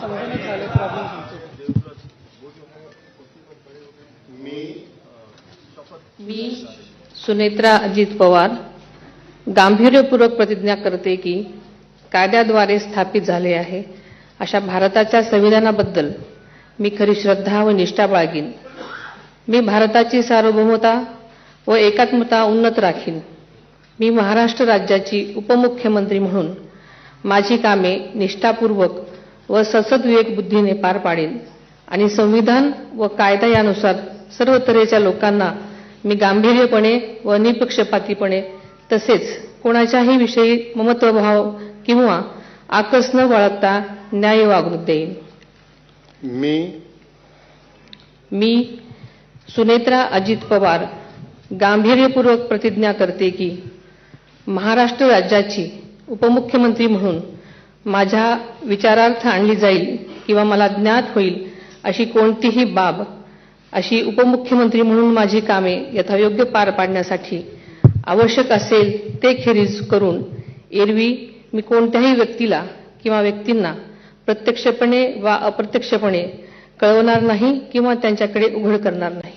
संगणक झाले प्रॉब्लेम मी सुनेत्रा अजित पवार गांभीर्यपूर्वक प्रतिज्ञा करते की कायद्याद्वारे स्थापित झाले आहे अशा भारताच्या संविधानाबद्दल मी खरी श्रद्धा व निष्ठा बाळगीन. मी भारताची सार्वभौमता व एकात्मता उन्नत राखीन. मी महाराष्ट्र राज्याची उपमुख्यमंत्री म्हणून माझी कामे निष्ठापूर्वक व ससद्विवेक बुद्धीने पार पाडेन आणि संविधान व कायदा यानुसार सर्व तऱ्हेच्या लोकांना मी गांभीर्यपणे व निपक्षपातीपणे तसेच कोणाच्याही विषयी ममत्वभाव किंवा आकस न बाळगता न्याय वागणूक देईन. मी सुनेत्रा अजित पवार गांभीर्यपूर्वक प्रतिज्ञा करते की महाराष्ट्र राज्याची उपमुख्यमंत्री म्हणून माझ्या विचारार्थ आणली जाईल किंवा मला ज्ञात होईल अशी कोणतीही बाब अशी उपमुख्यमंत्री म्हणून माझी कामे यथायोग्य पार पाडण्यासाठी आवश्यक असेल ते खेरीज करून एरवी मी कोणत्याही व्यक्तीला किंवा व्यक्तींना प्रत्यक्षपणे वा अप्रत्यक्षपणे कळवणार नाही किंवा त्यांच्याकडे उघड करणार नाही.